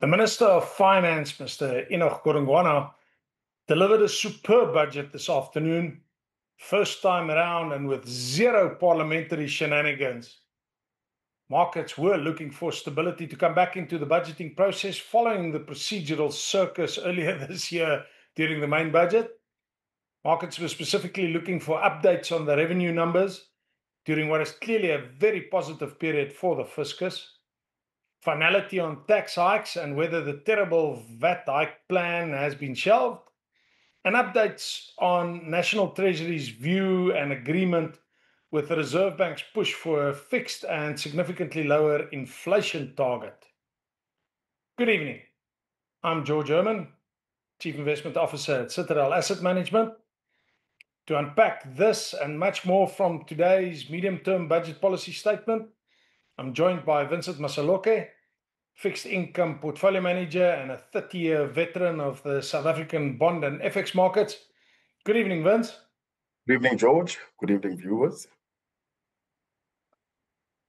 The Minister of Finance, Mr. Enoch Godongwana, delivered a superb budget this afternoon, first time around and with zero parliamentary shenanigans. Markets were looking for stability to come back into the budgeting process following the procedural circus earlier this year during the main budget. Markets were specifically looking for updates on the revenue numbers during what is clearly a very positive period for the fiscus. Finality on tax hikes and whether the terrible VAT hike plan has been shelved, and updates on National Treasury's view and agreement with the Reserve Bank's push for a fixed and significantly lower inflation target. Good evening. I'm George Herman, Chief Investment Officer at Citadel Asset Management. To unpack this and much more from today's medium-term budget policy statement, I'm joined by Vincent Masaloke, fixed income portfolio manager and a 30-year veteran of the South African bond and FX markets. Good evening, Vince. Good evening, George. Good evening, viewers.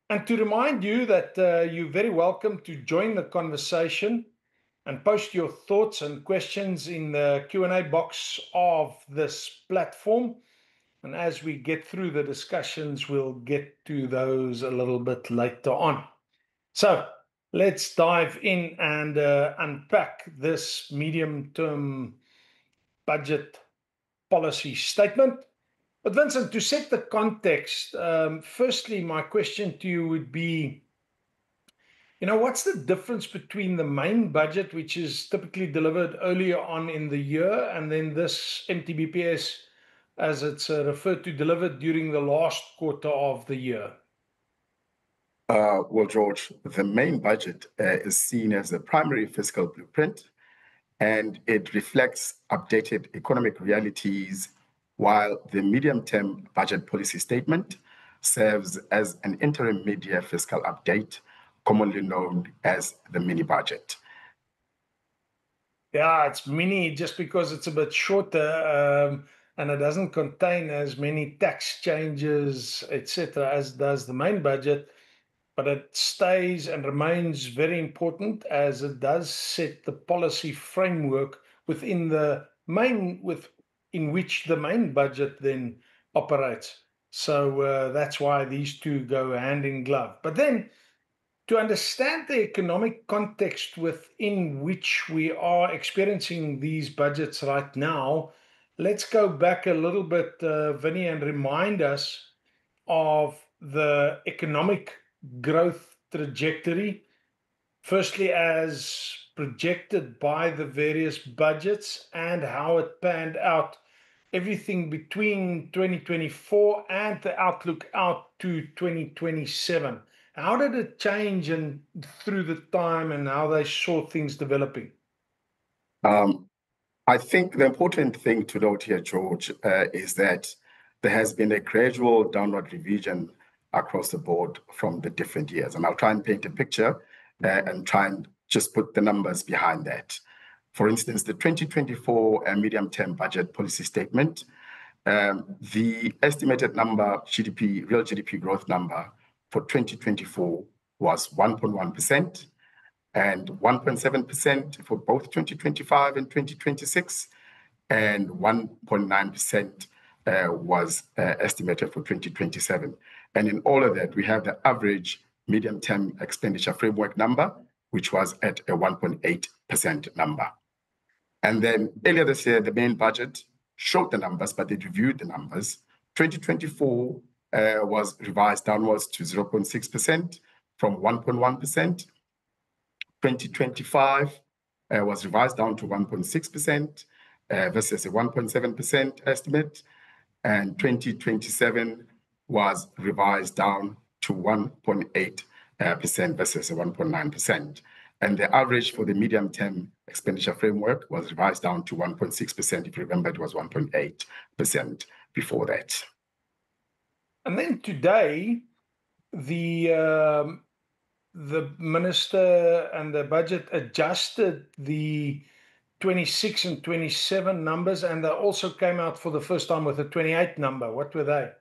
And to remind you that you're very welcome to join the conversation and post your thoughts and questions in the Q&A box of this platform. And as we get through the discussions, we'll get to those a little bit later on. So let's dive in and unpack this medium-term budget policy statement. But Vincent, to set the context, firstly, my question to you would be, what's the difference between the main budget, which is typically delivered earlier on in the year, and then this MTBPS, as it's referred to, delivered during the last quarter of the year? Well, George, the main budget is seen as the primary fiscal blueprint, and it reflects updated economic realities, while the medium-term budget policy statement serves as an interim mid-year fiscal update, commonly known as the mini-budget. Yeah, it's mini just because it's a bit shorter and it doesn't contain as many tax changes, etc., as does the main budget. But it stays and remains very important as it does set the policy framework within the in which the main budget then operates. So that's why these two go hand in glove. But then, to understand the economic context within which we are experiencing these budgets right now, let's go back a little bit, Vinny, and remind us of the economic growth trajectory, firstly as projected by the various budgets and how it panned out, everything between 2024 and the outlook out to 2027. How did it change and through the time, and how they saw things developing? I think the important thing to note here, George, is that there has been a gradual downward revision across the board from the different years. And I'll try and paint a picture and try and just put the numbers behind that. For instance, the 2024 medium-term budget policy statement, the estimated number, real GDP growth number for 2024 was 1.1% and 1.7% for both 2025 and 2026, and 1.9% was estimated for 2027. And in all of that, we have the average medium-term expenditure framework number, which was at a 1.8% number. And then earlier this year, the main budget showed the numbers, but they reviewed the numbers. 2024 was revised downwards to 0.6% from 1.1%. 2025 was revised down to 1.6% versus a 1.7% estimate. And 2027 was revised down to 1.8% versus a 1.9%. And the average for the medium-term expenditure framework was revised down to 1.6%. If you remember, it was 1.8% before that. And then today, the minister and the budget adjusted the 26 and 27 numbers, and they also came out for the first time with a 28 number. What were they?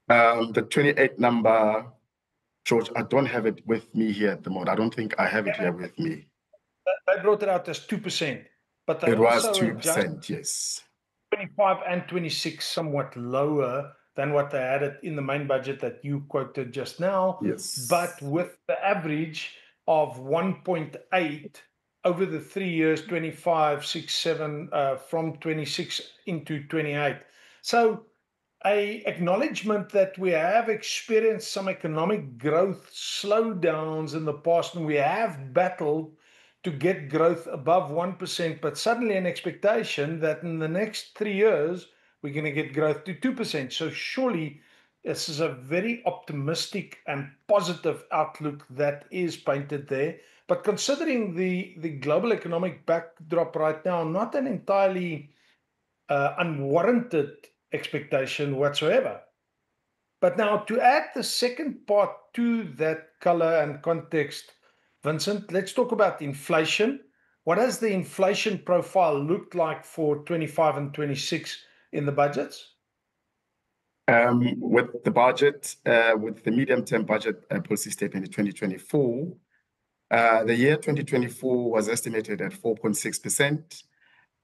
The 28 number George, I don't have it with me here at the moment. I don't think I have it here with me. They brought it out as 2%, but they It was also adjusted 2%, yes. 25 and 26 somewhat lower than what they had it in the main budget that you quoted just now. Yes. But with the average of 1.8 over the 3 years, 25, 6, 7, from 26 into 28. So a acknowledgement that we have experienced some economic growth slowdowns in the past, and we have battled to get growth above 1%, but suddenly an expectation that in the next 3 years, we're going to get growth to 2%. So surely this is a very optimistic and positive outlook that is painted there. But considering the global economic backdrop right now, not an entirely unwarranted expectation whatsoever. But now to add the second part to that color and context, Vincent, let's talk about inflation. What does the inflation profile look like for 25 and 26 in the budgets? With the budget, with the medium-term budget policy statement in 2024, the year 2024 was estimated at 4.6%,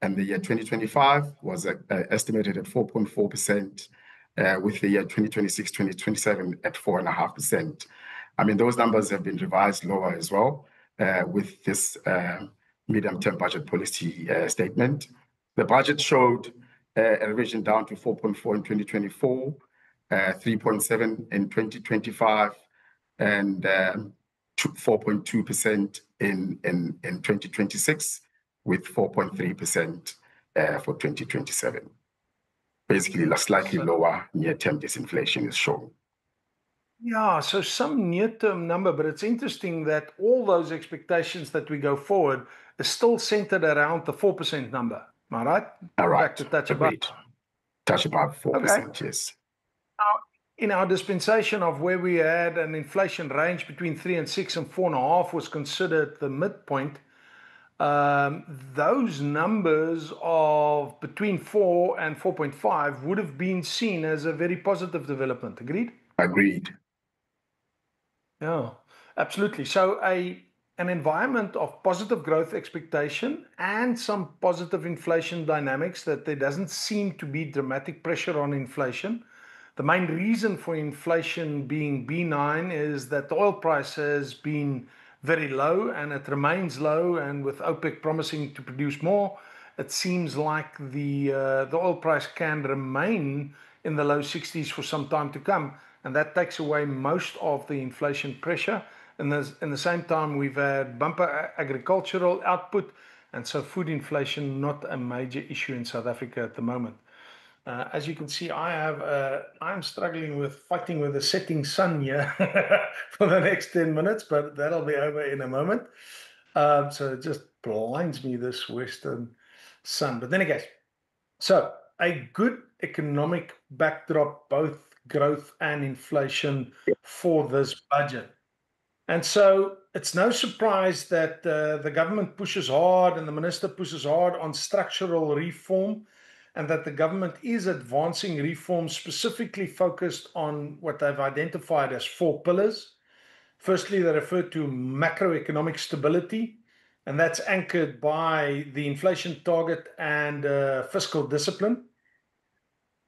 and the year 2025 was estimated at 4.4%, with the year 2026, 2027 at 4.5%. I mean, those numbers have been revised lower as well with this medium-term budget policy statement. The budget showed a revision down to 4.4 in 2024, 3.7 in 2025, and 4.2% in 2026, with 4.3% for 2027. Basically, slightly lower near-term disinflation is shown. Yeah, so some near-term number, but it's interesting that all those expectations that we go forward is still centered around the 4% number. Am I right? All right. Back to touch above. Touch above 4%, Okay. yes. Now, in our dispensation of where we had an inflation range between 3 and 6 and 4.5 was considered the midpoint. Those numbers of between 4 and 4.5 would have been seen as a very positive development. Agreed? Agreed. Yeah, absolutely. So an environment of positive growth expectation and some positive inflation dynamics, that there doesn't seem to be dramatic pressure on inflation. The main reason for inflation being benign is that the oil price has been very low and it remains low, and with OPEC promising to produce more, it seems like the oil price can remain in the low 60s for some time to come, and that takes away most of the inflation pressure. And in the same time, we've had bumper agricultural output, and so food inflation not a major issue in South Africa at the moment. As you can see, I'm struggling with fighting with the setting sun here for the next 10 minutes, but that'll be over in a moment. So it just blinds me, this western sun. But then again, so a good economic backdrop, both growth and inflation for this budget. And so it's no surprise that the government pushes hard and the minister pushes hard on structural reform, and that the government is advancing reforms specifically focused on what they've identified as 4 pillars. Firstly, they refer to macroeconomic stability, and that's anchored by the inflation target and fiscal discipline.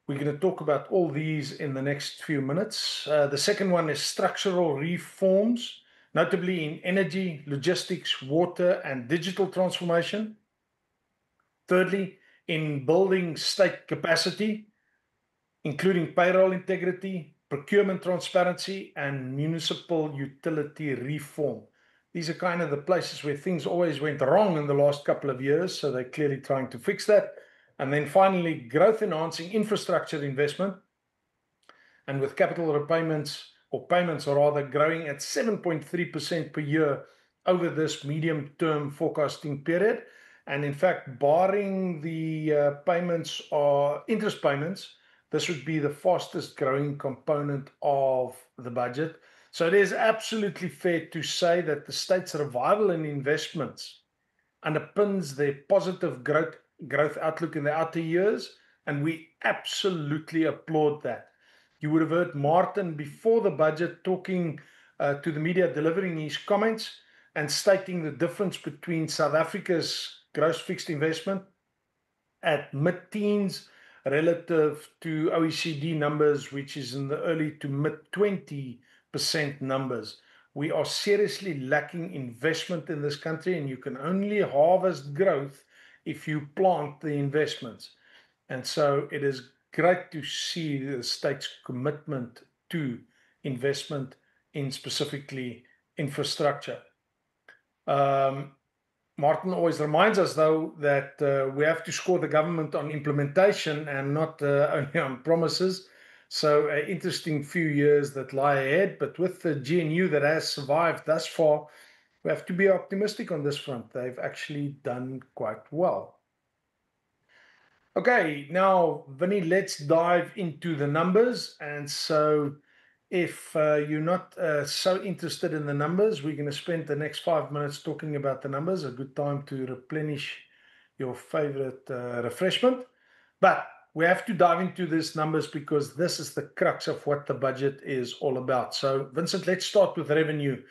We're going to talk about all these in the next few minutes. The second one is structural reforms, notably in energy, logistics, water, and digital transformation. Thirdly, in building state capacity, including payroll integrity, procurement transparency, and municipal utility reform. These are kind of the places where things always went wrong in the last couple of years, so they're clearly trying to fix that. And then finally, growth enhancing infrastructure investment, and with capital repayments, or payments rather, growing at 7.3% per year over this medium-term forecasting period. And in fact, barring the payments or interest payments, this would be the fastest growing component of the budget. So it is absolutely fair to say that the state's revival in investments underpins their positive growth outlook in the outer years, and we absolutely applaud that. You would have heard Martin before the budget talking to the media, delivering his comments and stating the difference between South Africa's gross fixed investment at mid-teens relative to OECD numbers, which is in the early to mid-20% numbers. We are seriously lacking investment in this country, and you can only harvest growth if you plant the investments. And so it is great to see the state's commitment to investment in specifically infrastructure. Martin always reminds us, though, that we have to score the government on implementation and not only on promises. So an interesting few years that lie ahead. But with the GNU that has survived thus far, we have to be optimistic on this front. They've actually done quite well. Okay, now, Vinny, let's dive into the numbers. And so if you're not so interested in the numbers, we're going to spend the next 5 minutes talking about the numbers, a good time to replenish your favorite refreshment. But we have to dive into these numbers because this is the crux of what the budget is all about. So, Vincent, let's start with revenue.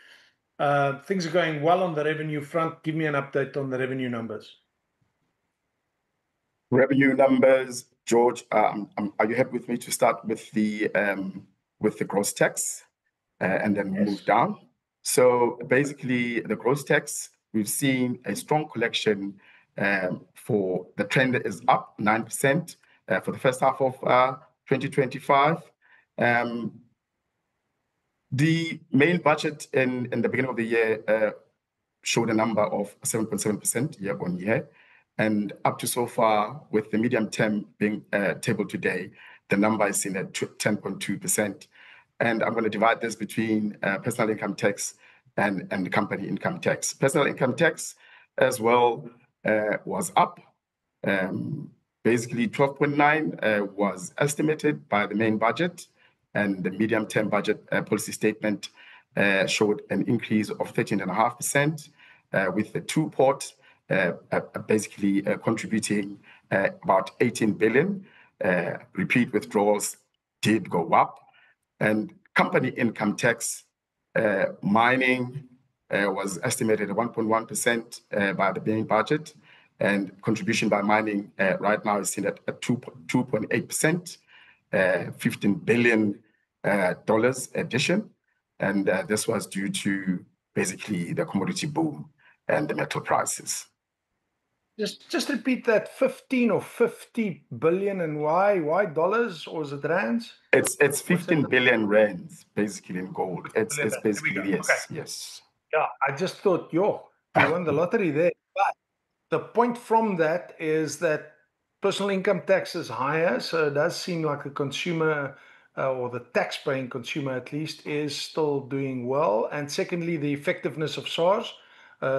Things are going well on the revenue front. Give me an update on the revenue numbers. Revenue numbers, George, are you happy with me to start with the gross tax and then move down? So basically, the gross tax, we've seen a strong collection for the trend is up 9% for the first half of 2025. The main budget in the beginning of the year showed a number of 7.7% year on year. And up to so far, with the medium term being tabled today, the number is seen at 10.2%. And I'm going to divide this between personal income tax and the company income tax. Personal income tax as well was up. Basically, 12.9 was estimated by the main budget, and the medium-term budget policy statement showed an increase of 13.5%, with the two-port basically contributing about 18 billion. Repeat withdrawals did go up. And company income tax, mining was estimated at 1.1% by the main budget, and contribution by mining right now is seen at 2.8%, $15 billion addition. And this was due to basically the commodity boom and the metal prices. Just repeat that, 15 or 50 billion, and why dollars, or is it rands? It's 15 billion rands basically in gold. It's basically yes, okay. Yes. Yeah, I just thought, you won the lottery there. But the point from that is that personal income tax is higher, so it does seem like the consumer or the tax-paying consumer at least is still doing well. And secondly, the effectiveness of SARS.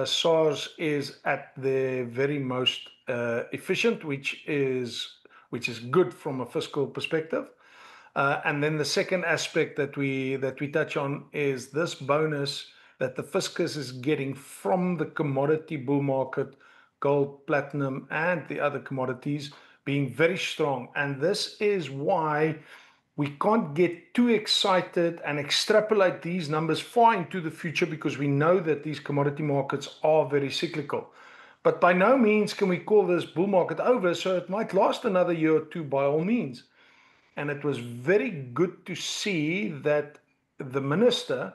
SARS is at the very most efficient, which is good from a fiscal perspective. And then the second aspect that we touch on is this bonus that the fiscus is getting from the commodity bull market, gold, platinum, and the other commodities being very strong. And this is why we can't get too excited and extrapolate these numbers far into the future, because we know that these commodity markets are very cyclical. But by no means can we call this bull market over, so it might last another year or two by all means. And it was very good to see that the minister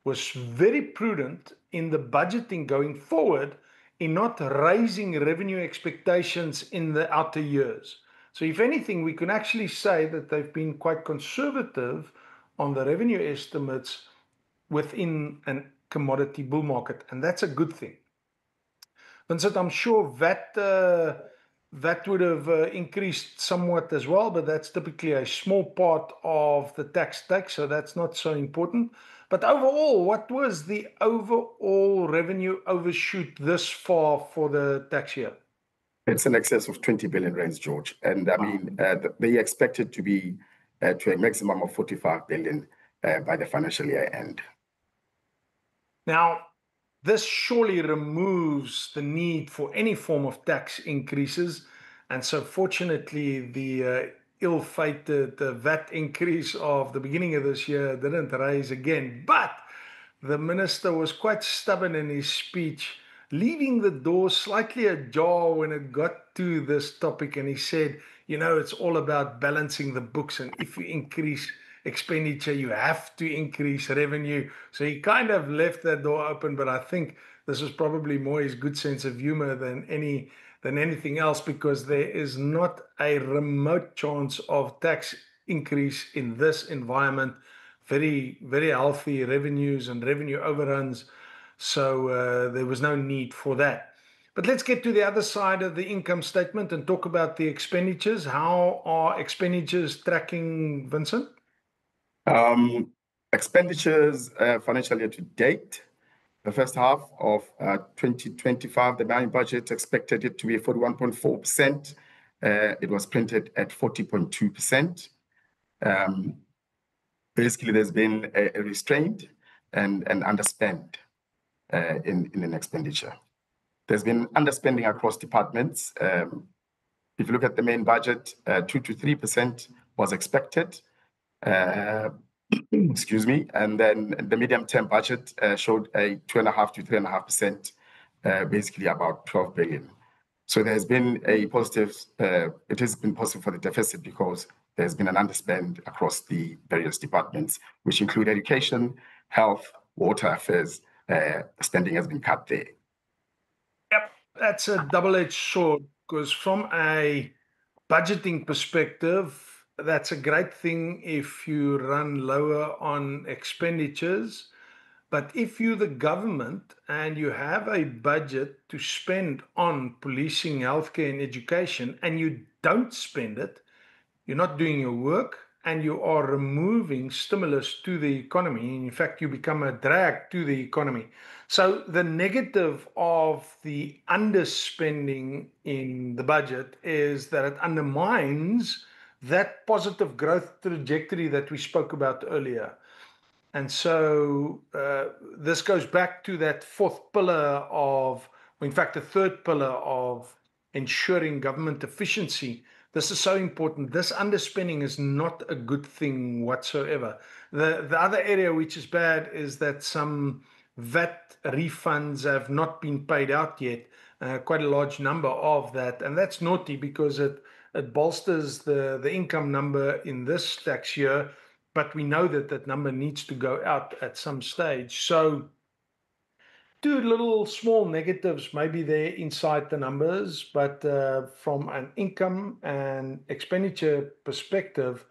was very prudent in the budgeting going forward in not raising revenue expectations in the outer years. So if anything, we can actually say that they've been quite conservative on the revenue estimates within a commodity bull market, and that's a good thing. Vincent, I'm sure that would have increased somewhat as well, but that's typically a small part of the tax take, so that's not so important. But overall, what was the overall revenue overshoot this far for the tax year? It's in excess of 20 billion rands, George. And I mean, they expect it to be to a maximum of 45 billion by the financial year end. Now, this surely removes the need for any form of tax increases. And so fortunately, the ill-fated VAT increase of the beginning of this year didn't rise again. But the minister was quite stubborn in his speech, leaving the door slightly ajar when it got to this topic. And he said, it's all about balancing the books. And if you increase expenditure, you have to increase revenue. So he kind of left that door open. But I think this was probably more his good sense of humor than anything else, because there is not a remote chance of tax increase in this environment. Very, very healthy revenues and revenue overruns. So there was no need for that. But let's get to the other side of the income statement and talk about the expenditures. How are expenditures tracking, Vincent? Expenditures financial year to date, the first half of 2025, the main budget expected it to be 41.4%. It was printed at 40.2%. Basically, there's been a restraint and an underspend in an expenditure. There's been underspending across departments. If you look at the main budget, 2 to 3% was expected. Excuse me. And then the medium-term budget showed a 2.5 to 3.5%, basically about 12 billion. So there's been a positive, it has been positive for the deficit because there's been an underspend across the various departments, which include education, health, water affairs. Spending has been cut there. Yep, that's a double-edged sword, because from a budgeting perspective, that's a great thing if you run lower on expenditures. But if you're the government and you have a budget to spend on policing, healthcare, and education, and you don't spend it, you're not doing your work, and you are removing stimulus to the economy. In fact, you become a drag to the economy. So the negative of the underspending in the budget is that it undermines that positive growth trajectory that we spoke about earlier. And so this goes back to that fourth pillar of, in fact, the third pillar of ensuring government efficiency. This is so important. This underspending is not a good thing whatsoever. The other area which is bad is that some VAT refunds have not been paid out yet, quite a large number of that. And that's naughty because it bolsters the income number in this tax year, but we know that that number needs to go out at some stage. So two little small negatives maybe there inside the numbers, but from an income and expenditure perspective,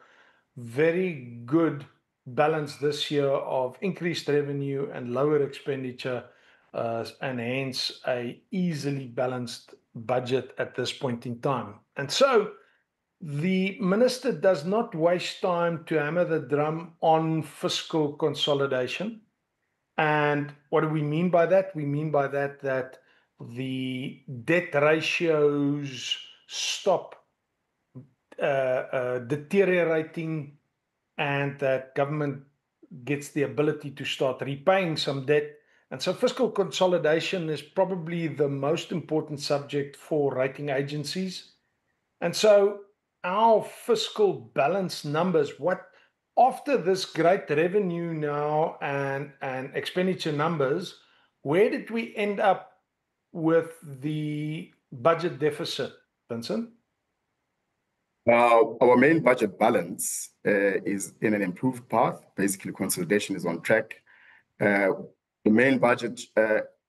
very good balance this year of increased revenue and lower expenditure, and hence a easily balanced budget at this point in time. And so the minister does not waste time to hammer the drum on fiscal consolidation. And what do we mean by that? We mean by that the debt ratios stop deteriorating, and that government gets the ability to start repaying some debt. And so fiscal consolidation is probably the most important subject for rating agencies. And so our fiscal balance numbers, after this great revenue now and expenditure numbers, where did we end up with the budget deficit, Vincent? Our main budget balance is in an improved path. Basically, consolidation is on track. The main budget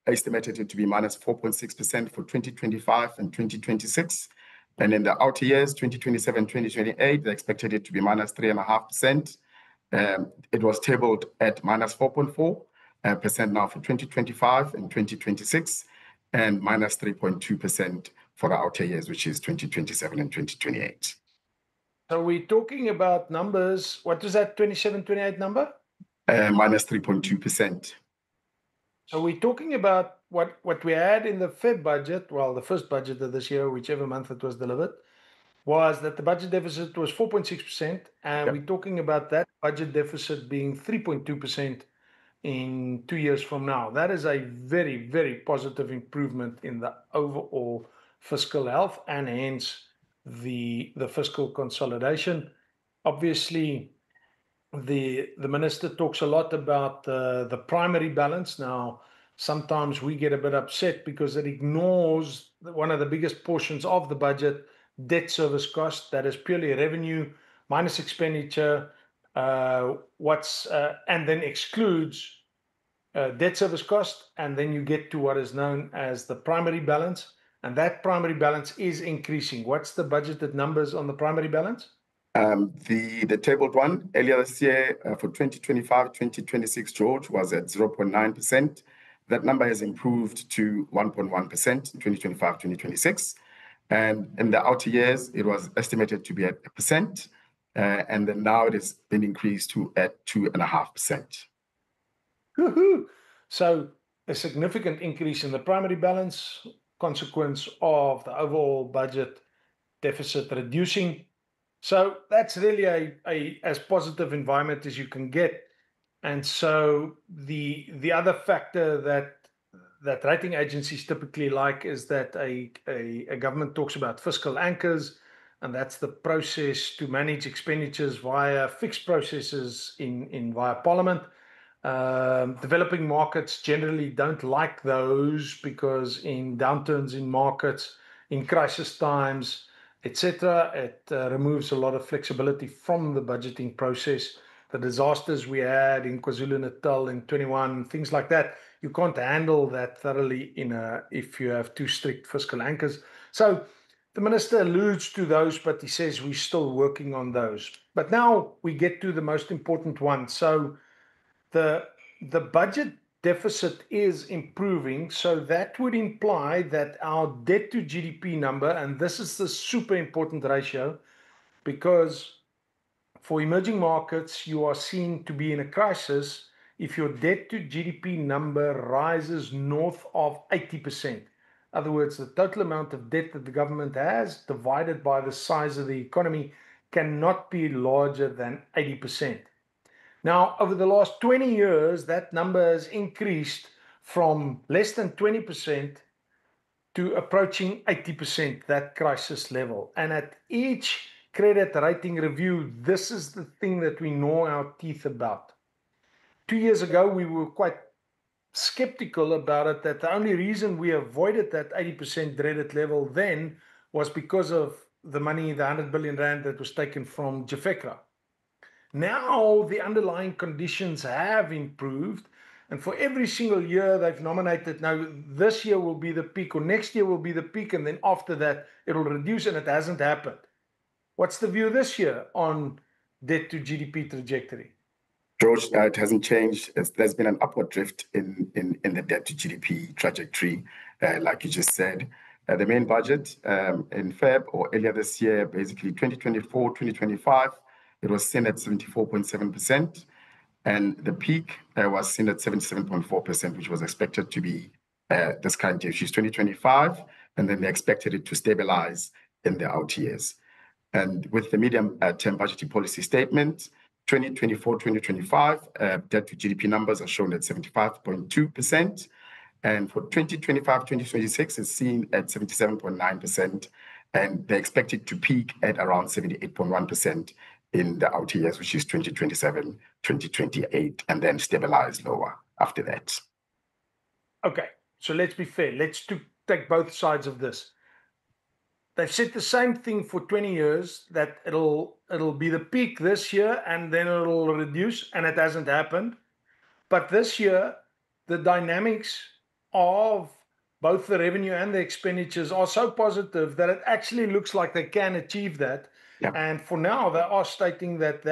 estimated it to be minus 4.6% for 2025 and 2026. And in the outer years, 2027, 2028, they expected it to be minus 3.5%. It was tabled at minus 4.4% now for 2025 and 2026, and minus 3.2% for the outer years, which is 2027 and 2028. So we're talking about numbers. What is that 27, 28 number? Minus 3.2%. So we're talking about what we had in the Fed budget, well, the first budget of this year, whichever month it was delivered, was that the budget deficit was 4.6%. And Yep. we're talking about that budget deficit being 3.2% in 2 years from now. That is a very, very positive improvement in the overall fiscal health, and hence the fiscal consolidation. Obviously, the minister talks a lot about the primary balance. Now, sometimes we get a bit upset because it ignores one of the biggest portions of the budget, debt service cost. That is purely revenue minus expenditure, and then excludes debt service cost, and then you get to what is known as the primary balance, and that primary balance is increasing. What's the budgeted numbers on the primary balance? The tabled one earlier this year for 2025-2026, George, was at 0.9%. That number has improved to 1.1% in 2025-2026. And in the outer years, it was estimated to be at 1%. And then now it has been increased to at 2.5%. Woohoo! So a significant increase in the primary balance, consequence of the overall budget deficit reducing. So that's really a as positive environment as you can get. And so the other factor that rating agencies typically like is that a government talks about fiscal anchors, and that's the process to manage expenditures via fixed processes in via Parliament. Developing markets generally don't like those because in downturns in markets, in crisis times, etc., it removes a lot of flexibility from the budgeting process. The disasters we had in KwaZulu-Natal in 21, things like that, you can't handle that thoroughly if you have too strict fiscal anchors. So the minister alludes to those, but he says we're still working on those. But now we get to the most important one. So the budget deficit is improving, so that would imply that our debt to GDP number, and this is the super important ratio, because for emerging markets, you are seen to be in a crisis if your debt to GDP number rises north of 80%. In other words, the total amount of debt that the government has divided by the size of the economy cannot be larger than 80%. Now, over the last 20 years, that number has increased from less than 20% to approaching 80%, that crisis level. And at each credit rating review, this is the thing that we gnaw our teeth about. 2 years ago, we were quite skeptical about it, that the only reason we avoided that 80% dreaded level then was because of the money, the 100 billion rand that was taken from JAFECRA. Now the underlying conditions have improved, and for every single year they've nominated, now this year will be the peak, or next year will be the peak, and then after that it'll reduce, and it hasn't happened. What's the view this year on debt to GDP trajectory? George, it hasn't changed. There's been an upward drift in the debt to GDP trajectory, like you just said. The main budget in Feb or earlier this year, basically 2024, 2025, it was seen at 74.7%, and the peak was seen at 77.4%, which was expected to be this current year, which is 2025, and then they expected it to stabilize in the out years. And with the medium-term budgeting policy statement, 2024-2025, debt to GDP numbers are shown at 75.2%, and for 2025-2026, it's seen at 77.9%, and they expect it to peak at around 78.1% in the out years, which is 2027, 2028, and then stabilize lower after that. Okay, so let's be fair. Let's take both sides of this. They've said the same thing for 20 years, that it'll be the peak this year and then it'll reduce, and it hasn't happened. But this year, the dynamics of both the revenue and the expenditures are so positive that it actually looks like they can achieve that. Yeah. And for now, they are stating that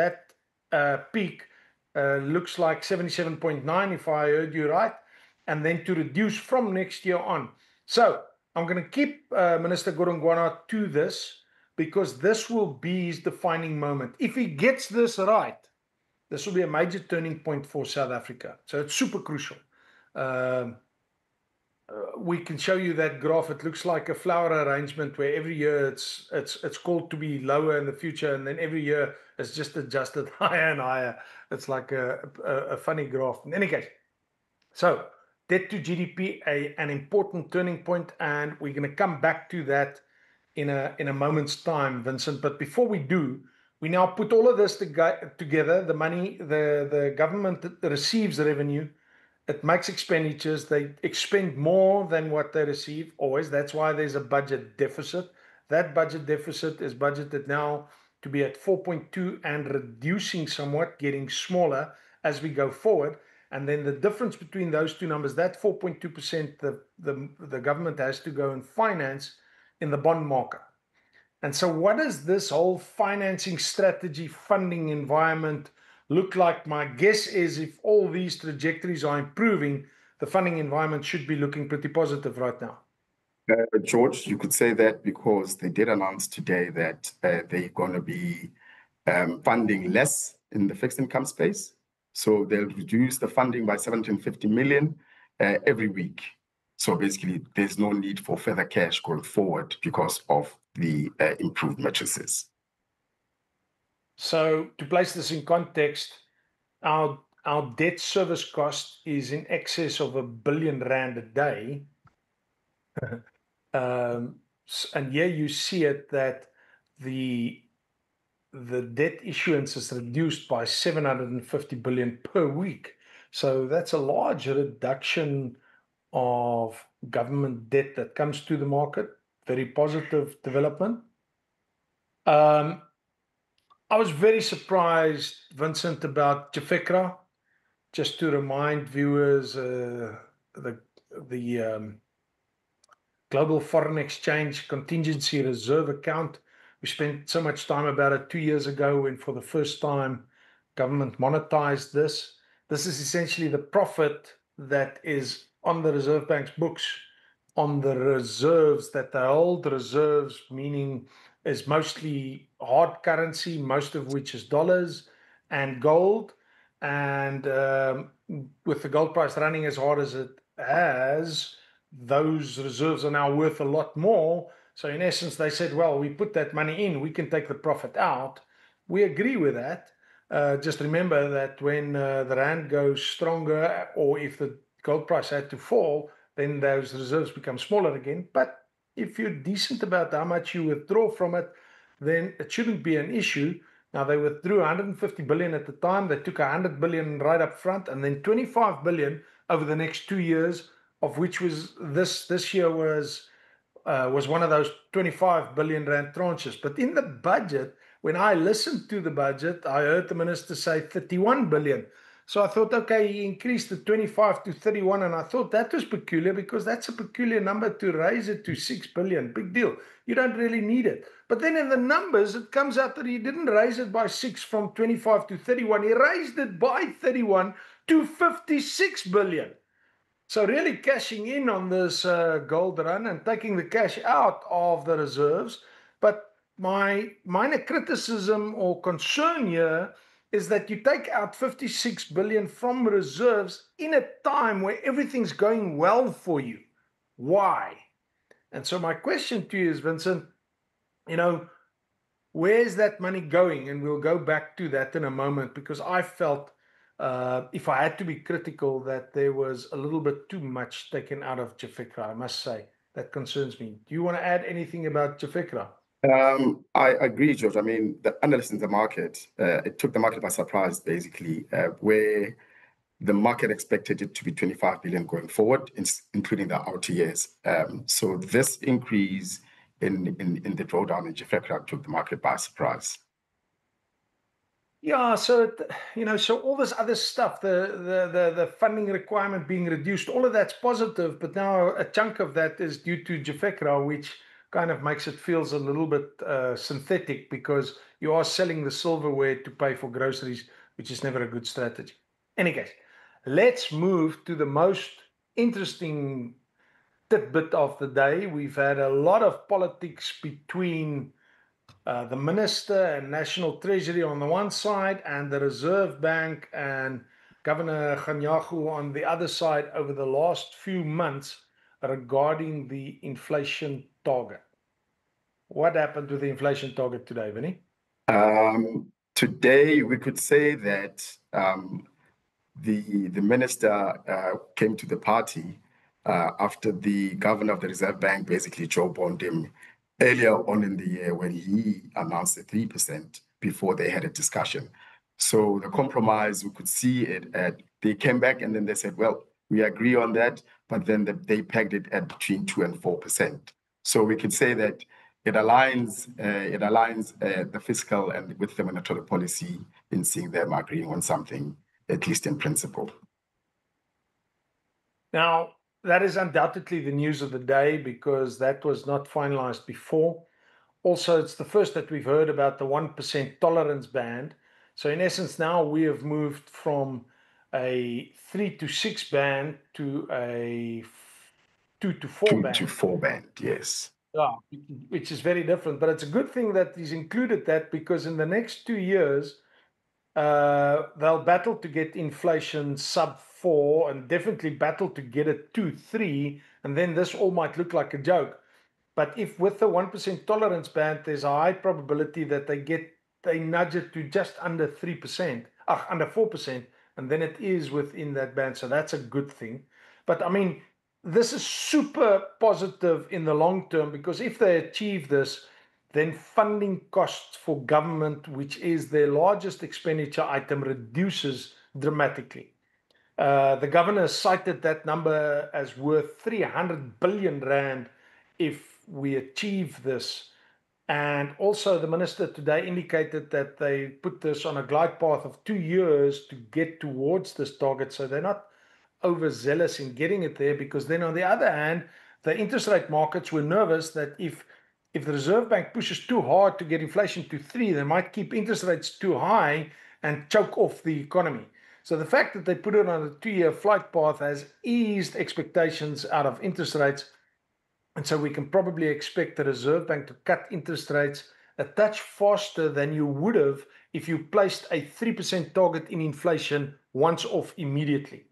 peak looks like 77.9, if I heard you right, and then to reduce from next year on. So I'm going to keep Minister Godongwana to this, because this will be his defining moment. If he gets this right, this will be a major turning point for South Africa. So it's super crucial. We can show you that graph. It looks like a flower arrangement where every year it's called to be lower in the future, and then every year it's just adjusted higher and higher. It's like a funny graph. In any case, so debt to GDP, an important turning point, and we're going to come back to that in a moment's time, Vincent. But before we do, We now put all of this together. The money, the government receives revenue. It makes expenditures. They expend more than what they receive always. That's why there's a budget deficit. That budget deficit is budgeted now to be at 4.2 and reducing somewhat, getting smaller as we go forward. And then the difference between those two numbers, that 4.2%, the government has to go and finance in the bond market. And so what does this whole financing strategy funding environment look like? My guess is if all these trajectories are improving, the funding environment should be looking pretty positive right now. George, you could say that because they did announce today that they're going to be funding less in the fixed income space. So they'll reduce the funding by 750 million every week. So basically, there's no need for further cash going forward because of the improved matrices. So to place this in context, our debt service cost is in excess of R1 billion a day. And here you see it that the debt issuance is reduced by 750 billion per week. So that's a large reduction of government debt that comes to the market. Very positive development. I was very surprised, Vincent, about JAFECRA. Just to remind viewers, the Global Foreign Exchange Contingency Reserve Account. We spent so much time about it 2 years ago when for the first time government monetized this. This is essentially the profit that is on the Reserve Bank's books on the reserves that they hold. Reserves meaning is mostly hard currency, most of which is dollars and gold. And with the gold price running as hard as it has, those reserves are now worth a lot more. So in essence, they said, well, we put that money in, we can take the profit out. We agree with that. Just remember that when the rand goes stronger, or if the gold price had to fall, then those reserves become smaller again. But if you're decent about how much you withdraw from it, then it shouldn't be an issue. Now, they withdrew 150 billion at the time. They took 100 billion right up front, and then 25 billion over the next 2 years, of which was this year was one of those 25 billion rand tranches. But in the budget, when I listened to the budget, I heard the minister say 31 billion. So I thought, okay, he increased the 25 to 31, and I thought that was peculiar because that's a peculiar number to raise it to 6 billion. Big deal. You don't really need it. But then in the numbers, it comes out that he didn't raise it by 6 from 25 to 31. He raised it by 31 to 56 billion. So really cashing in on this gold run and taking the cash out of the reserves. But my minor criticism or concern here is that you take out 56 billion from reserves in a time where everything's going well for you. Why? And so my question to you is, Vincent, where's that money going? And we'll go back to that in a moment, because I felt, if I had to be critical, that there was a little bit too much taken out of JAFECRA, I must say. That concerns me. Do you want to add anything about JAFECRA? I agree, George. I mean, the analysts in the market, it took the market by surprise, basically, where the market expected it to be 25 billion going forward, including the out years. So this increase in the drawdown in JAFECRA took the market by surprise. Yeah, so so all this other stuff, the funding requirement being reduced, all of that's positive, but now a chunk of that is due to JAFECRA, which kind of makes it feels a little bit synthetic, because you are selling the silverware to pay for groceries, which is never a good strategy. Any case, let's move to the most interesting tidbit of the day. We've had a lot of politics between the Minister and National Treasury on the one side, and the Reserve Bank and Governor Kganyago on the other side over the last few months regarding the inflation target. What happened with the inflation target today, Vinny? Today, we could say that the minister came to the party after the governor of the Reserve Bank basically jawboned him earlier on in the year when he announced a 3% before they had a discussion. So the compromise, we could see it they came back and then they said, well, we agree on that, but then they pegged it at between 2% and 4%. So we could say that it aligns the fiscal and with the monetary policy in seeing them agreeing on something, at least in principle. Now, that is undoubtedly the news of the day because that was not finalized before. Also, it's the first that we've heard about the 1% tolerance band. So in essence, now we have moved from a 3 to 6 band to a 2 to 4 2 band. to 4 band, yes. Yeah, which is very different. But it's a good thing that he's included that because in the next 2 years, they'll battle to get inflation sub 4 and definitely battle to get it to 3. And then this all might look like a joke. But if with the 1% tolerance band, there's a high probability that they nudge it to just under 3%, under 4%, and then it is within that band. So that's a good thing. But I mean, this is super positive in the long term because if they achieve this, then funding costs for government, which is their largest expenditure item, reduces dramatically. The governor cited that number as worth 300 billion rand if we achieve this. And also the minister today indicated that they put this on a glide path of 2 years to get towards this target. So they're not overzealous in getting it there because then on the other hand, the interest rate markets were nervous that if the Reserve Bank pushes too hard to get inflation to 3, they might keep interest rates too high and choke off the economy. So the fact that they put it on a 2-year flight path has eased expectations out of interest rates. And so we can probably expect the Reserve Bank to cut interest rates a touch faster than you would have if you placed a 3% target in inflation once off immediately.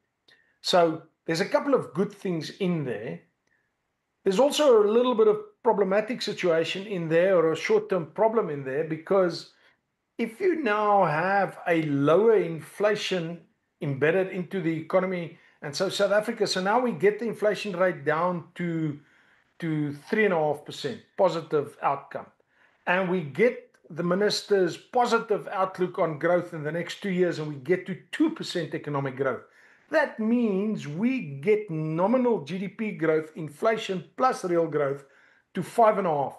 So there's a couple of good things in there. There's also a little bit of problematic situation in there or a short-term problem in there because if you now have a lower inflation embedded into the economy, and so South Africa, so now we get the inflation rate down to 3.5% positive outcome. And we get the minister's positive outlook on growth in the next 2 years and we get to 2% economic growth. That means we get nominal GDP growth, inflation plus real growth to 5.5%.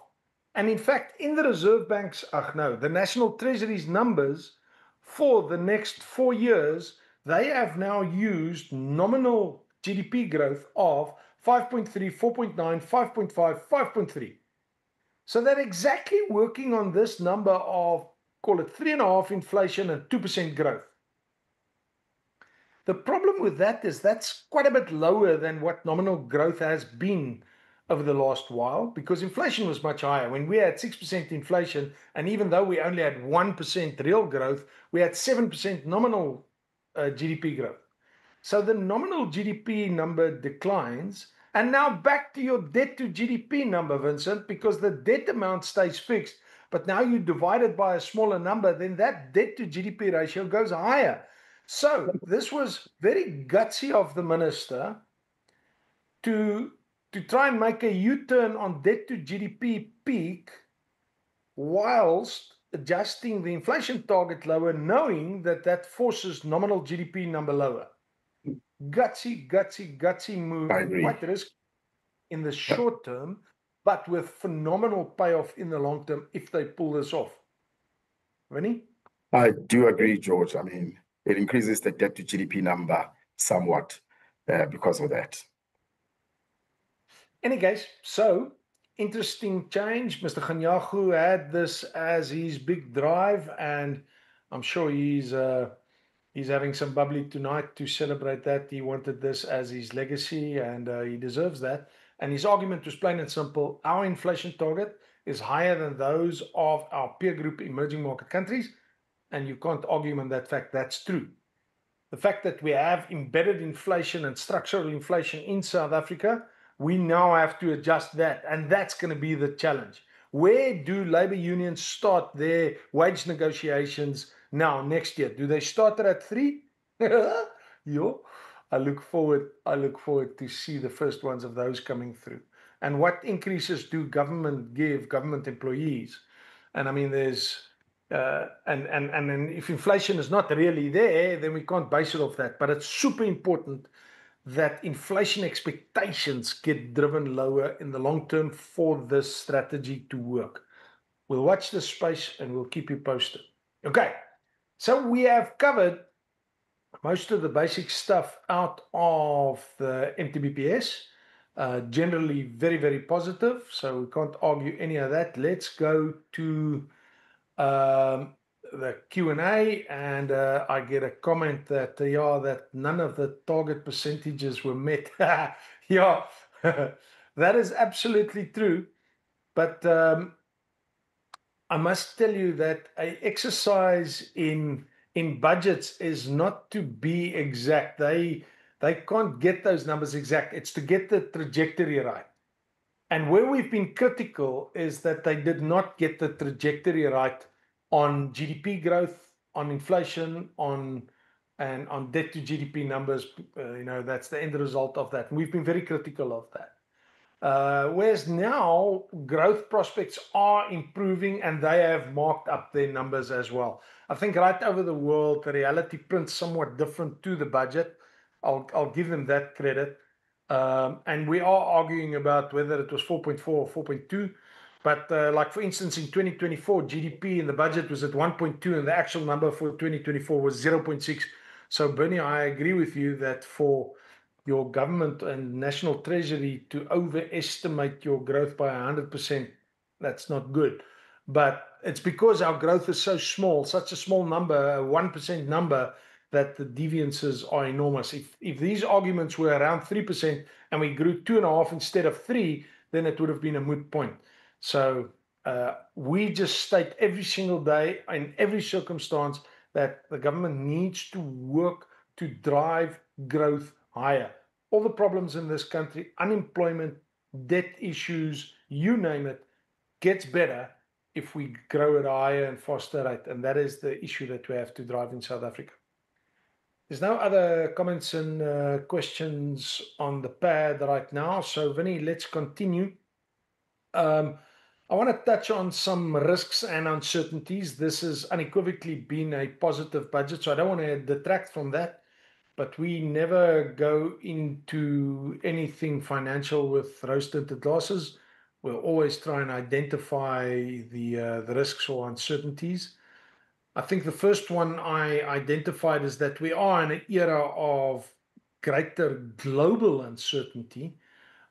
And in fact, in the Reserve Bank's, the National Treasury's numbers for the next 4 years, they have now used nominal GDP growth of 5.3, 4.9, 5.5, 5.3. So they're exactly working on this number of, call it 3.5 inflation and 2% growth. The problem with that is that's quite a bit lower than what nominal growth has been over the last while because inflation was much higher. When we had 6% inflation, and even though we only had 1% real growth, we had 7% nominal GDP growth. So the nominal GDP number declines. And now back to your debt to GDP number, Vincent, because the debt amount stays fixed, but now you divide it by a smaller number, then that debt to GDP ratio goes higher. So this was very gutsy of the minister to try and make a U-turn on debt to GDP peak whilst adjusting the inflation target lower, knowing that that forces nominal GDP number lower. Gutsy move. I agree. Quite risky in the short term, but with phenomenal payoff in the long term if they pull this off. Vinny? I do agree, George. I mean, it increases the debt to GDP number somewhat because of that. Any case, so interesting change. Mr. Kganyago had this as his big drive, and I'm sure he's having some bubbly tonight to celebrate that. He wanted this as his legacy, and he deserves that. And his argument was plain and simple. Our inflation target is higher than those of our peer group emerging market countries, and you can't argue on that fact. That's true. The fact that we have embedded inflation and structural inflation in South Africa, we now have to adjust that, and that's going to be the challenge. Where do labor unions start their wage negotiations now, next year? Do they start it at 3? Yo, I look forward to see the first ones of those coming through. And what increases do government give government employees? And I mean, there's And then if inflation is not really there, then we can't base it off that. But it's super important that inflation expectations get driven lower in the long term for this strategy to work. We'll watch this space and we'll keep you posted. Okay, so we have covered most of the basic stuff out of the MTBPS. Generally very, very positive, so we can't argue any of that. Let's go to the Q&A, and I get a comment that that none of the target percentages were met. Yeah, that is absolutely true, but I must tell you that an exercise in budgets is not to be exact. They can't get those numbers exact. It's to get the trajectory right. And where we've been critical is that they did not get the trajectory right on GDP growth, on inflation, on debt to GDP numbers. That's the end result of that. And we've been very critical of that. Whereas now growth prospects are improving and they have marked up their numbers as well. I think right over the world, the reality prints somewhat different to the budget. I'll give them that credit. And we are arguing about whether it was 4.4 or 4.2. But like, for instance, in 2024, GDP in the budget was at 1.2 and the actual number for 2024 was 0.6. So, Bernie, I agree with you that for your government and national treasury to overestimate your growth by 100%, that's not good. But it's because our growth is so small, such a small number, a 1% number, that the deviances are enormous. If these arguments were around 3% and we grew 2.5 instead of 3, then it would have been a moot point. So we just state every single day in every circumstance that the government needs to work to drive growth higher. All the problems in this country, unemployment, debt issues, you name it, gets better if we grow at a higher and faster rate. And that is the issue that we have to drive in South Africa. There's no other comments and questions on the pad right now. So, Vinny, let's continue. I want to touch on some risks and uncertainties. This has unequivocally been a positive budget, so I don't want to detract from that. But we never go into anything financial with rose-tinted glasses. We'll always try and identify the risks or uncertainties. I think the first one I identified is that we are in an era of greater global uncertainty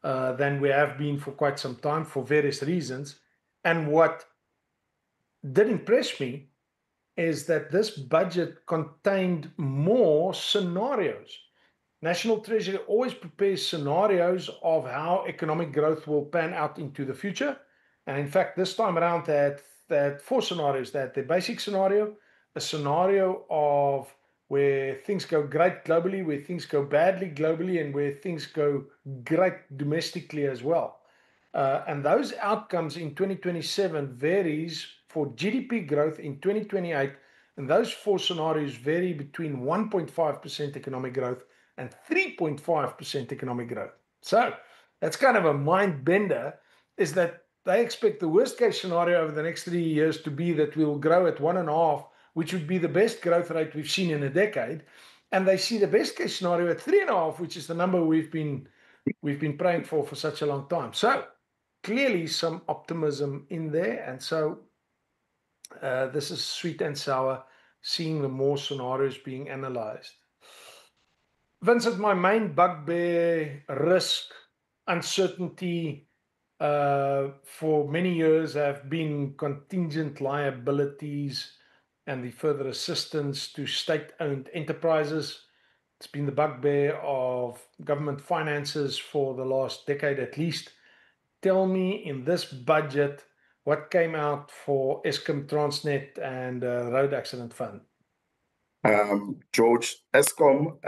than we have been for quite some time for various reasons. And what did impress me is that this budget contained more scenarios. National Treasury always prepares scenarios of how economic growth will pan out into the future. And in fact, this time around, they had 4 scenarios. They had the basic scenario, a scenario of where things go great globally, where things go badly globally, and where things go great domestically as well. And those outcomes in 2027 varies for GDP growth in 2028. And those 4 scenarios vary between 1.5% economic growth and 3.5% economic growth. So that's kind of a mind bender, is that they expect the worst case scenario over the next 3 years to be that we'll grow at 1.5, which would be the best growth rate we've seen in a decade. And they see the best case scenario at 3.5, which is the number we've been praying for such a long time. So clearly some optimism in there. And so this is sweet and sour, seeing the more scenarios being analyzed. Vincent, my main bugbear, risk, uncertainty for many years have been contingent liabilities and the further assistance to state-owned enterprises. It's been the bugbear of government finances for the last decade at least. Tell me, in this budget, what came out for Eskom, Transnet, and Road Accident Fund? George, Eskom,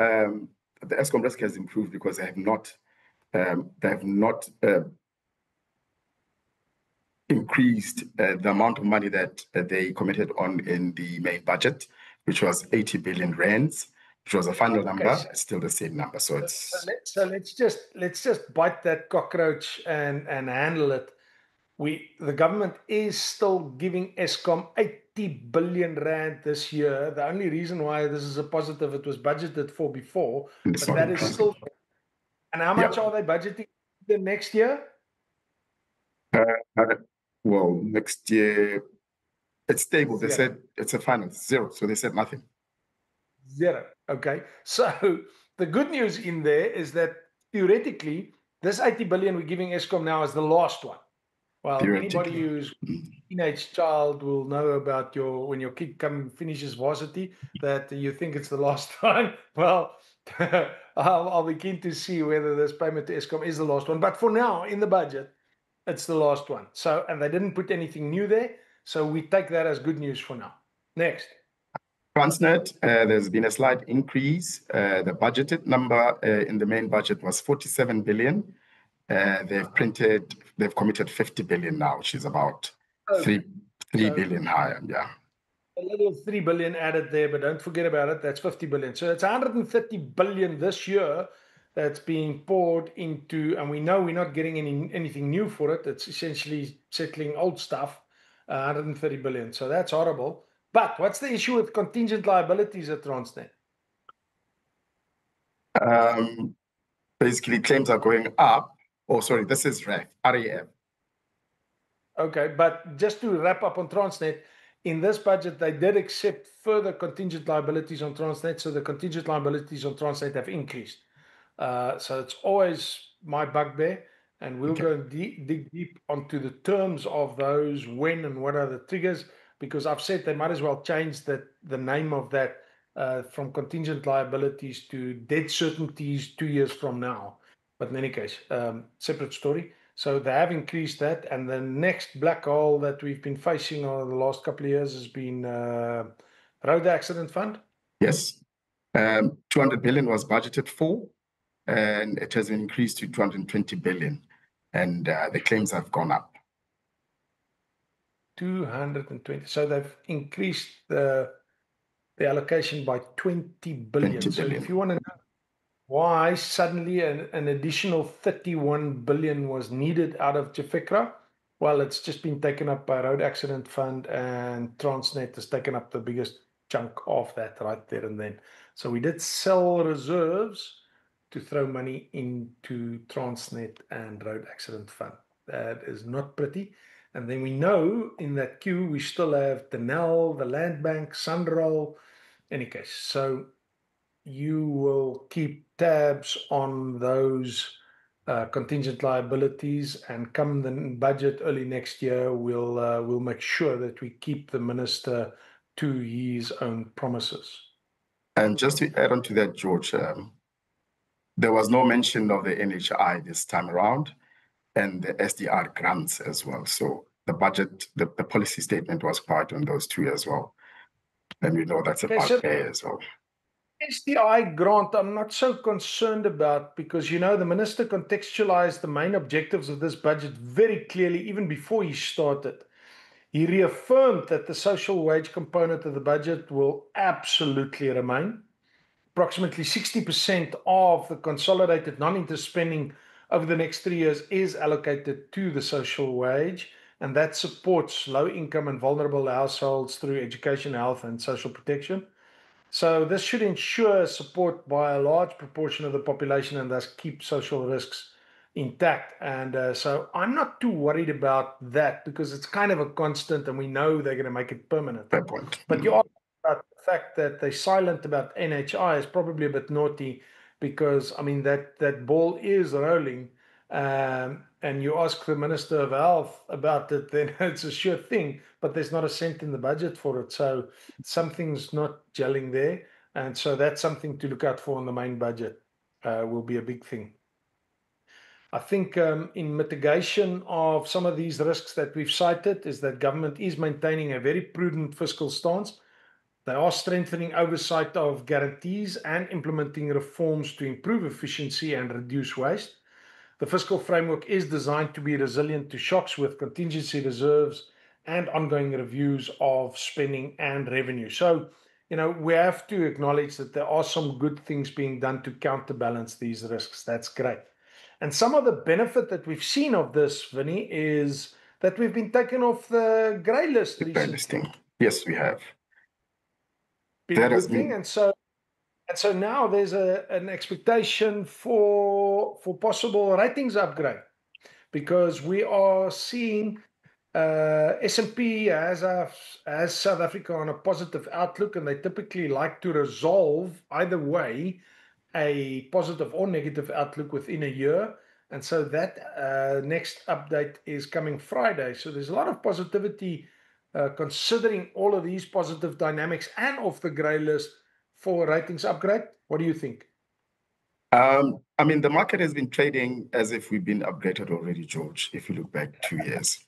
the Eskom risk has improved because they have not increased the amount of money that they committed on in the main budget, which was 80 billion rands, which was a final number. It's still the same number. So let's just bite that cockroach and handle it. The government is still giving Eskom 8 80 billion rand this year. The only reason why this is a positive, it was budgeted for before, And it's but not that is increasing. still. And how much are they budgeting the next year? Well, next year it's stable. They Zero. said it's a finance zero, so they said nothing. Zero. Okay. So the good news in there is that theoretically, this 80 billion we're giving Eskom now is the last one. Well, anybody who's teenage child will know about when your kid finishes varsity that you think it's the last one. Well, I'll be keen to see whether this payment to Eskom is the last one. But for now, in the budget, it's the last one. So, and they didn't put anything new there. So we take that as good news for now. Next. Transnet, there's been a slight increase. The budgeted number in the main budget was 47 billion. They've committed 50 billion now, which is about 3 billion higher. Yeah. A little 3 billion added there, but don't forget about it. That's 50 billion. So it's 130 billion this year that's being poured into, and we know we're not getting anything new for it. It's essentially settling old stuff, 130 billion. So that's horrible. But what's the issue with contingent liabilities at Transnet? Basically, claims are going up. Oh, sorry, this is RAF. Okay, but just to wrap up on Transnet, in this budget, they did accept further contingent liabilities on Transnet. So the contingent liabilities on Transnet have increased. So it's always my bugbear. And we'll go dig deep onto the terms of those, when and what are the triggers, because I've said they might as well change the name of that from contingent liabilities to debt certainties 2 years from now. But in any case, separate story. So they have increased that. And the next black hole that we've been facing over the last couple of years has been road accident fund. Yes. 200 billion was budgeted for, and it has been increased to 220 billion. And the claims have gone up. 220. So they've increased the allocation by 20 billion. 20 billion. So if you want to know why suddenly an additional 31 billion was needed out of Jafekra, well, it's just been taken up by Road Accident Fund, and Transnet has taken up the biggest chunk of that right there and then. So we did sell reserves to throw money into Transnet and Road Accident Fund. That is not pretty. And then we know in that queue, we still have Denel, the Land Bank, Sunroll, any case. So you will keep tabs on those contingent liabilities, and come the budget early next year, we'll make sure that we keep the minister to his own promises. And just to add on to that, George, there was no mention of the NHI this time around, and the SDR grants as well. So the budget, the policy statement was quiet on those two as well. And we know that's about there as well. SDI grant, I'm not so concerned about, because, you know, the minister contextualized the main objectives of this budget very clearly, even before he started. He reaffirmed that the social wage component of the budget will absolutely remain. Approximately 60% of the consolidated non-interest spending over the next 3 years is allocated to the social wage, and that supports low-income and vulnerable households through education, health, and social protection. So this should ensure support by a large proportion of the population and thus keep social risks intact. And so I'm not too worried about that, because it's kind of a constant and we know they're going to make it permanent. Fair point. But you are about the fact that they're silent about NHI is probably a bit naughty, because, I mean, that ball is rolling. And you ask the Minister of Health about it, then it's a sure thing, but there's not a cent in the budget for it. So something's not gelling there. And so that's something to look out for in the main budget, will be a big thing. I think in mitigation of some of these risks that we've cited is that government is maintaining a very prudent fiscal stance. They are strengthening oversight of guarantees and implementing reforms to improve efficiency and reduce waste. The fiscal framework is designed to be resilient to shocks, with contingency reserves and ongoing reviews of spending and revenue. So, you know, we have to acknowledge that there are some good things being done to counterbalance these risks. That's great. And some of the benefit that we've seen of this, Vinny, is that we've been taken off the grey list recently. Yes, we have. Been a good thing. And so now there's an expectation for possible ratings upgrade, because we are seeing S&P has South Africa on a positive outlook, and they typically like to resolve either way a positive or negative outlook within a year. And so that next update is coming Friday. So there's a lot of positivity considering all of these positive dynamics and off the grey list for ratings upgrade. What do you think? I mean, the market has been trading as if we've been upgraded already, George, if you look back 2 years.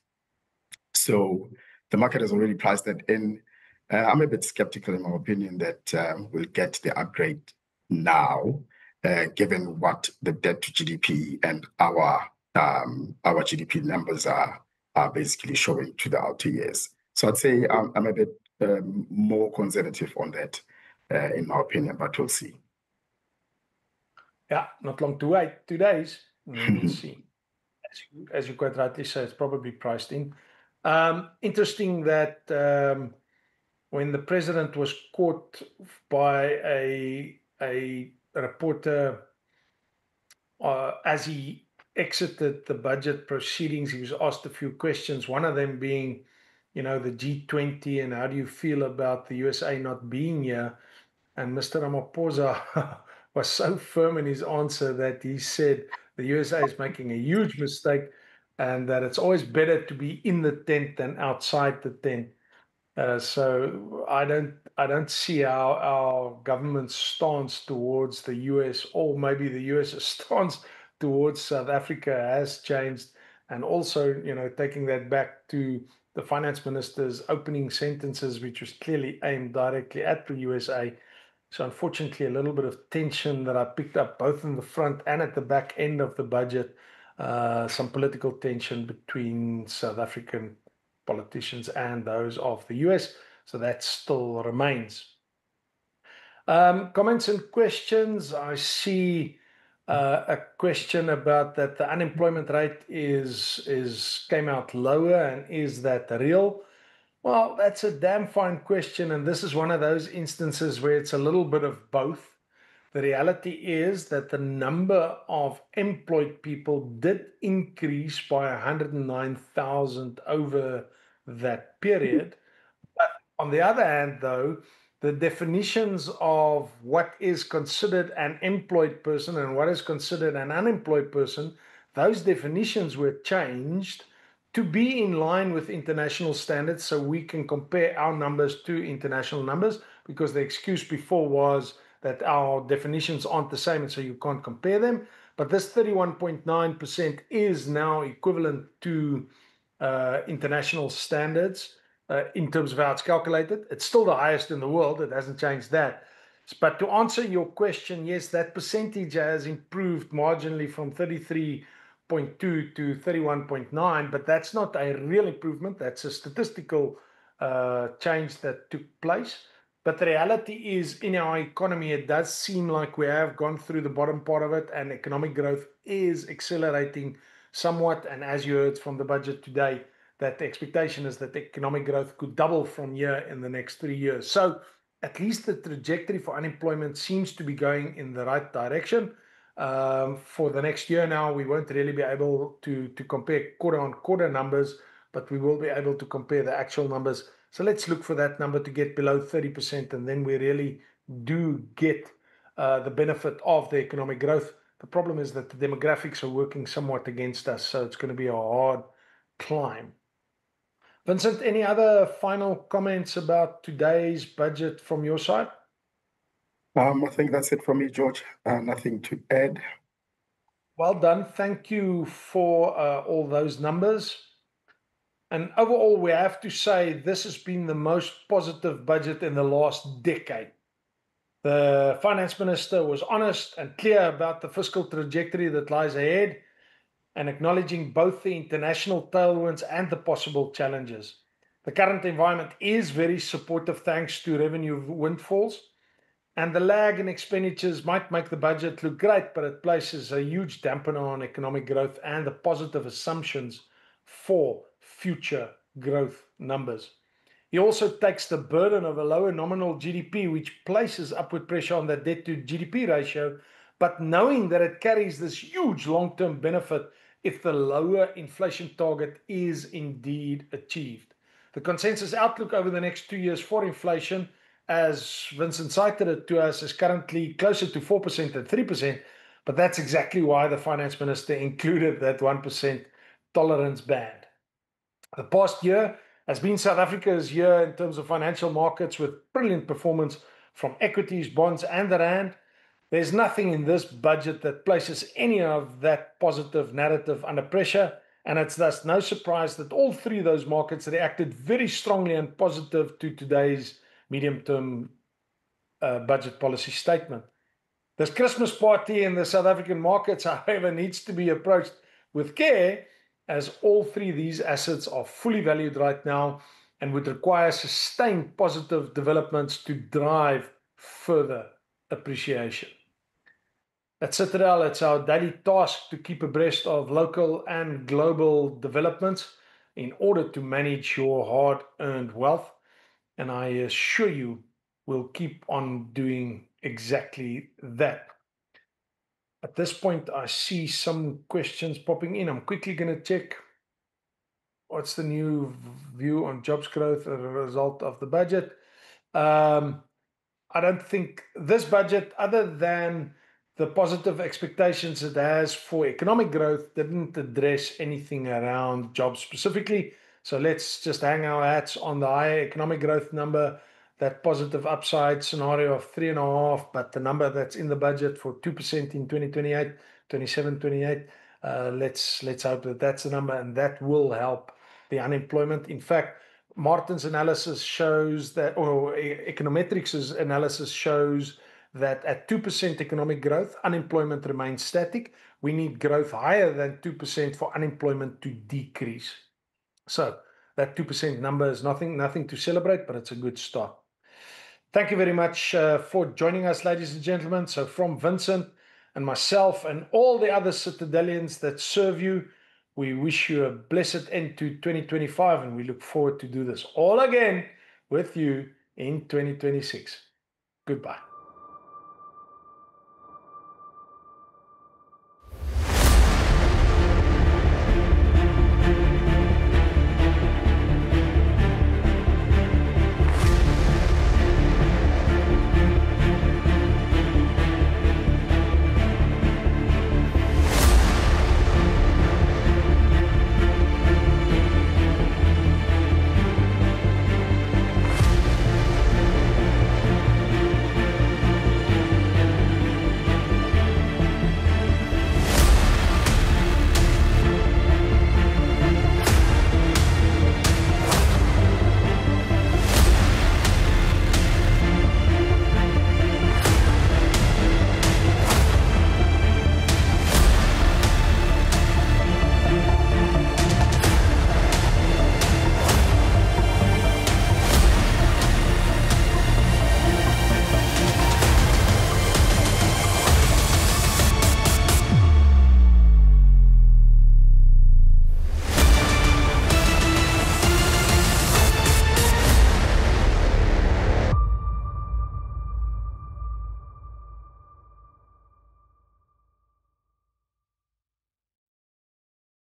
So the market has already priced that in. I'm a bit skeptical, in my opinion, that we'll get the upgrade now, given what the debt to GDP and our GDP numbers are basically showing to the outer years. So I'd say I'm a bit more conservative on that, in my opinion, but we'll see. Yeah, not long to wait, 2 days, and then we'll see. As you quite rightly say, it's probably priced in. Interesting that when the president was caught by a reporter as he exited the budget proceedings, he was asked a few questions, one of them being, the G20 and how do you feel about the USA not being here? And Mr. Ramaphosa was so firm in his answer that he said the USA is making a huge mistake and that it's always better to be in the tent than outside the tent. So I don't see how our government's stance towards the US, or maybe the US's stance towards South Africa, has changed. And also, taking that back to the finance minister's opening sentences, which was clearly aimed directly at the USA. So unfortunately, a little bit of tension that I picked up both in the front and at the back end of the budget, some political tension between South African politicians and those of the US. So that still remains. Comments and questions. I see a question about that the unemployment rate came out lower, and is that real? Well, that's a damn fine question, and this is one of those instances where it's a little bit of both. The reality is that the number of employed people did increase by 109,000 over that period. But on the other hand, though, the definitions of what is considered an employed person and what is considered an unemployed person, those definitions were changed to be in line with international standards, so we can compare our numbers to international numbers, because the excuse before was that our definitions aren't the same and so you can't compare them. But this 31.9% is now equivalent to international standards in terms of how it's calculated. It's still the highest in the world. It hasn't changed that. But to answer your question, yes, that percentage has improved marginally from 33.2 to 31.9, but that's not a real improvement. That's a statistical change that took place. But the reality is, in our economy, it does seem like we have gone through the bottom part of it, and economic growth is accelerating somewhat. And as you heard from the budget today, that the expectation is that economic growth could double from here in the next 3 years. So at least the trajectory for unemployment seems to be going in the right direction. For the next year now, we won't really be able to compare quarter-on-quarter numbers, but we will be able to compare the actual numbers. So let's look for that number to get below 30%, and then we really do get the benefit of the economic growth. The problem is that the demographics are working somewhat against us, so it's going to be a hard climb. Vincent, any other final comments about today's budget from your side? I think that's it from me, George. Nothing to add. Well done. Thank you for all those numbers. And overall, we have to say this has been the most positive budget in the last decade. The finance minister was honest and clear about the fiscal trajectory that lies ahead, and acknowledging both the international tailwinds and the possible challenges. The current environment is very supportive thanks to revenue windfalls, and the lag in expenditures might make the budget look great, but it places a huge dampener on economic growth and the positive assumptions for future growth numbers. He also takes the burden of a lower nominal GDP, which places upward pressure on that debt to GDP ratio, but knowing that it carries this huge long-term benefit if the lower inflation target is indeed achieved. The consensus outlook over the next 2 years for inflation, as Vincent cited it to us, is currently closer to 4% than 3%, but that's exactly why the finance minister included that 1% tolerance band. The past year has been South Africa's year in terms of financial markets, with brilliant performance from equities, bonds, and the rand. There's nothing in this budget that places any of that positive narrative under pressure, and it's thus no surprise that all three of those markets reacted very strongly and positive to today's medium-term budget policy statement. This Christmas party in the South African markets, however, needs to be approached with care, as all three of these assets are fully valued right now and would require sustained positive developments to drive further appreciation. At Citadel, it's our daily task to keep abreast of local and global developments in order to manage your hard-earned wealth, and I assure you we'll keep on doing exactly that. At this point, I see some questions popping in. I'm quickly going to check. What's the new view on jobs growth as a result of the budget? I don't think this budget, other than the positive expectations it has for economic growth, didn't address anything around jobs specifically. So let's just hang our hats on the higher economic growth number, that positive upside scenario of 3.5, but the number that's in the budget for 2% in 2028, 27, 28. Let's hope that that's the number, and that will help the unemployment. In fact, Martin's analysis shows that, or Econometrics' analysis shows that at 2% economic growth, unemployment remains static. We need growth higher than 2% for unemployment to decrease. So that 2% number is nothing to celebrate, but it's a good start. Thank you very much for joining us, ladies and gentlemen. So from Vincent and myself and all the other Citadelians that serve you, we wish you a blessed end to 2025, and we look forward to do this all again with you in 2026. Goodbye.